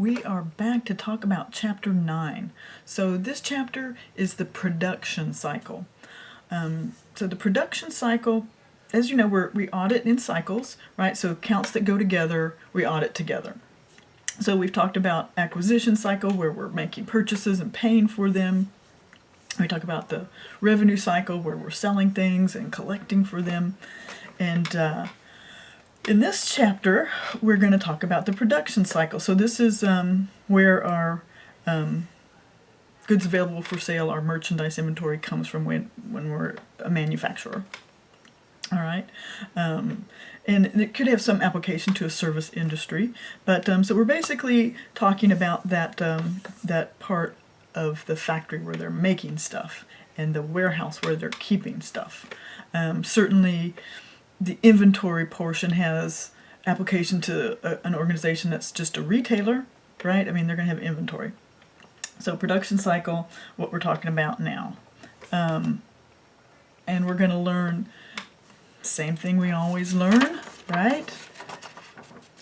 We are back to talk about Chapter 9. So this chapter is the production cycle. So the production cycle, as you know, we audit in cycles, right? So accounts that go together, we audit together. So we've talked about acquisition cycle, where we're making purchases and paying for them. We talk about the revenue cycle, where we're selling things and collecting for them. And in this chapter, we're going to talk about the production cycle. So this is where our goods available for sale, our merchandise inventory, comes from when we're a manufacturer. All right. And it could have some application to a service industry. But so we're basically talking about that part of the factory where they're making stuff and the warehouse where they're keeping stuff. Certainly, the inventory portion has application to an organization that's just a retailer, right? I mean, they're going to have inventory. So production cycle, what we're talking about now. And we're going to learn same thing we always learn, right?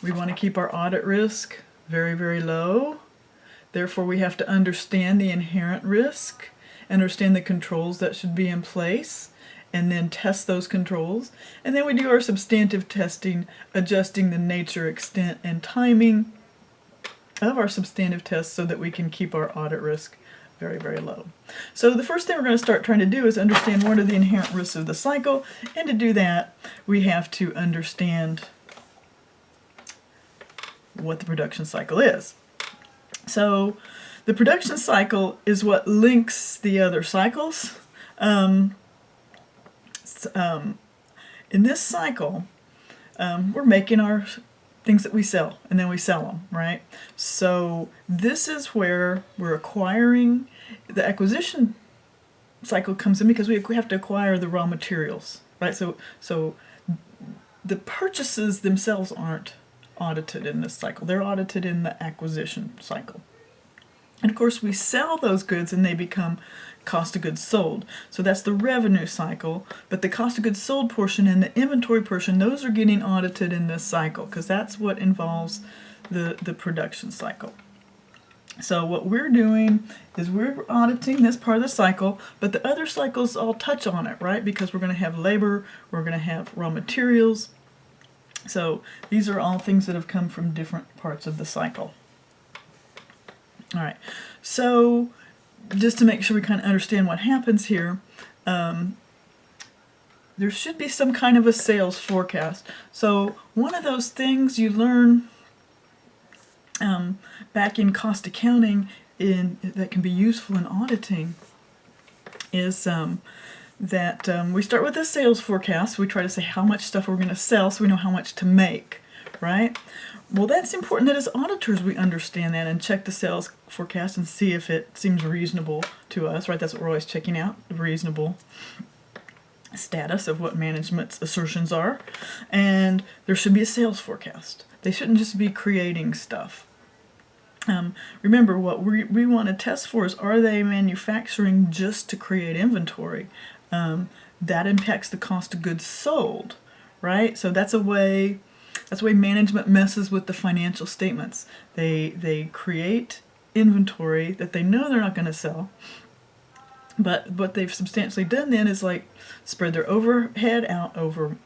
We want to keep our audit risk very, very low. Therefore, we have to understand the inherent risk, understand the controls that should be in place, and then test those controls. And then we do our substantive testing, adjusting the nature, extent, and timing of our substantive tests so that we can keep our audit risk very, very low. So the first thing we're going to start trying to do is understand what are the inherent risks of the cycle. And to do that, we have to understand what the production cycle is. So the production cycle is what links the other cycles. In this cycle, we're making our things that we sell, and then we sell them, right? So this is where we're acquiring. The acquisition cycle comes in because we have to acquire the raw materials, right? So the purchases themselves aren't audited in this cycle. They're audited in the acquisition cycle. And of course, we sell those goods and they become cost of goods sold. So that's the revenue cycle. But the cost of goods sold portion and the inventory portion, those are getting audited in this cycle because that's what involves the production cycle. So what we're doing is we're auditing this part of the cycle, but the other cycles all touch on it, right? Because we're going to have labor, we're going to have raw materials. So these are all things that have come from different parts of the cycle. All right, so just to make sure we kind of understand what happens here, there should be some kind of a sales forecast. So one of those things you learn back in cost accounting that can be useful in auditing is that we start with a sales forecast. We try to say how much stuff we're going to sell so we know how much to make, right? Well, that's important that as auditors we understand that and check the sales forecast and see if it seems reasonable to us, right? That's what we're always checking out, the reasonable status of what management's assertions are. And there should be a sales forecast. They shouldn't just be creating stuff. Remember, what we want to test for is, are they manufacturing just to create inventory? That impacts the cost of goods sold, right? So that's a way management messes with the financial statements. They create inventory that they know they're not going to sell. But what they've substantially done then is like spread their overhead out over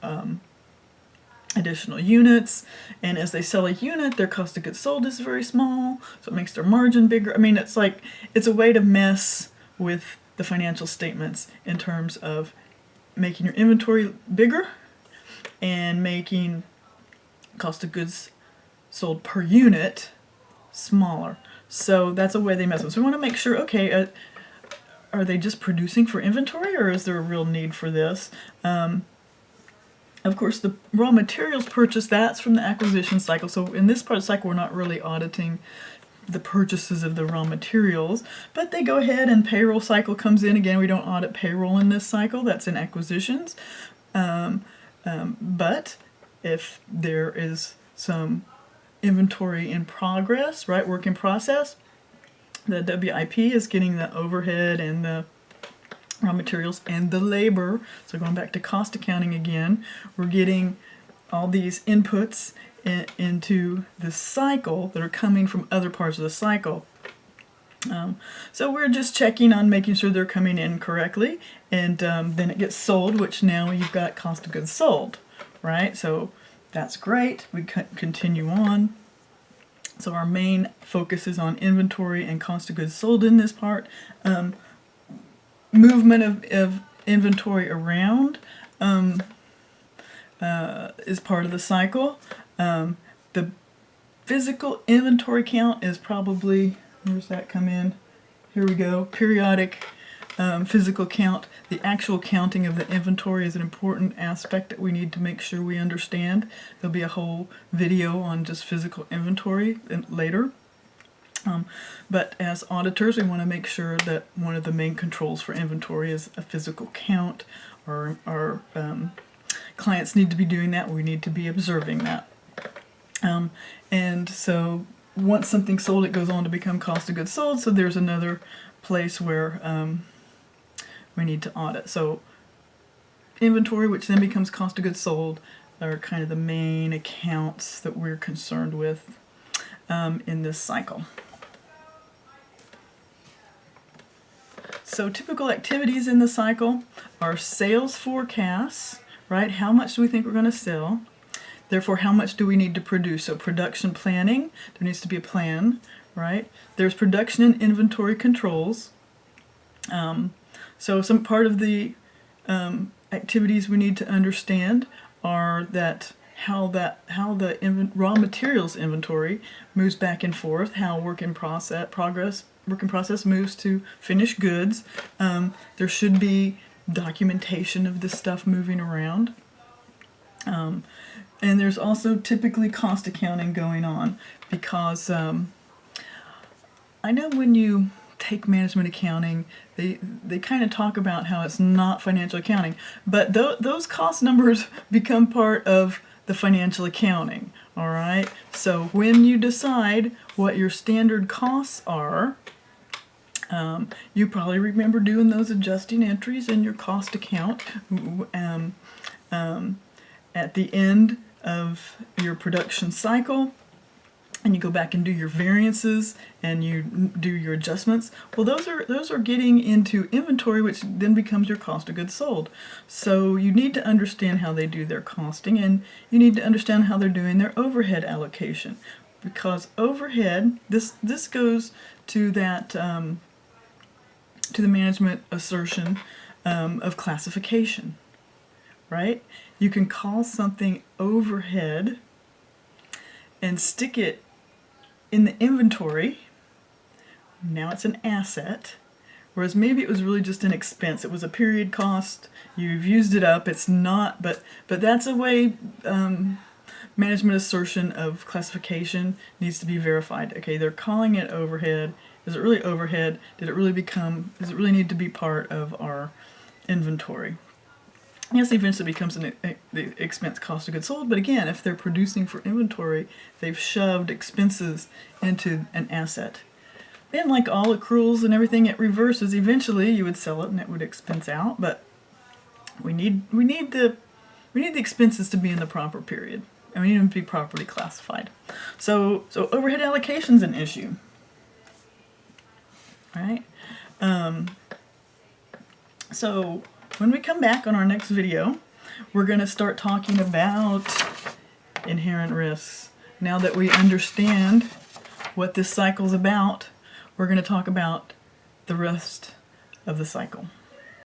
additional units, and as they sell a unit, their cost of goods sold is very small, so it makes their margin bigger. I mean, it's a way to mess with the financial statements in terms of making your inventory bigger and making cost of goods sold per unit smaller. So that's a way they mess with it. So we want to make sure, okay, are they just producing for inventory, or is there a real need for this? Of course, the raw materials purchase, that's from the acquisition cycle. So in this part of the cycle, we're not really auditing the purchases of the raw materials, but they go ahead and payroll cycle comes in. Again, we don't audit payroll in this cycle. That's in acquisitions. But if there is some inventory in progress, right, work in process, the WIP is getting the overhead and the raw materials and the labor. So going back to cost accounting again, we're getting all these inputs into the cycle that are coming from other parts of the cycle. So we're just checking on making sure they're coming in correctly, and then it gets sold, which now you've got cost of goods sold, right? So that's great. We continue on. So our main focus is on inventory and cost of goods sold in this part. Movement of inventory around is part of the cycle. The physical inventory count is probably, where's that come in? Here we go. Periodic physical count. The actual counting of the inventory is an important aspect that we need to make sure we understand. There'll be a whole video on just physical inventory later. But as auditors, we want to make sure that one of the main controls for inventory is a physical count. Our clients need to be doing that. We need to be observing that. And so once something's sold, it goes on to become cost of goods sold. So there's another place where we need to audit. So inventory, which then becomes cost of goods sold, are kind of the main accounts that we're concerned with in this cycle. So typical activities in the cycle are sales forecasts, right? How much do we think we're going to sell? Therefore, how much do we need to produce? So production planning, there needs to be a plan, right? There's production and inventory controls. So some part of the activities we need to understand are that how the raw materials inventory moves back and forth, how work in process moves to finished goods. There should be documentation of this stuff moving around. And there's also typically cost accounting going on because I know when you take management accounting, they kind of talk about how it's not financial accounting, but those cost numbers become part of the financial accounting, all right? So when you decide what your standard costs are, you probably remember doing those adjusting entries in your cost account at the end of your production cycle, and you go back and do your variances and you do your adjustments. Well, those are getting into inventory, which then becomes your cost of goods sold. So you need to understand how they do their costing, and you need to understand how they're doing their overhead allocation, because overhead, this goes to that to the management assertion of classification, right? You can call something overhead and stick it in the inventory. Now it's an asset, whereas maybe it was really just an expense. It was a period cost. You've used it up. It's not, but that's a way management assertion of classification needs to be verified. Okay, they're calling it overhead. Is it really overhead? Does it really need to be part of our inventory? Yes, eventually becomes the expense cost of goods sold, but again, if they're producing for inventory, they've shoved expenses into an asset. Then, like all accruals and everything, it reverses. Eventually, you would sell it and it would expense out, but we need the expenses to be in the proper period, and we need them to be properly classified. So overhead allocation is an issue, right? So when we come back on our next video, we're going to start talking about inherent risks. Now that we understand what this cycle's about, we're going to talk about the rest of the cycle.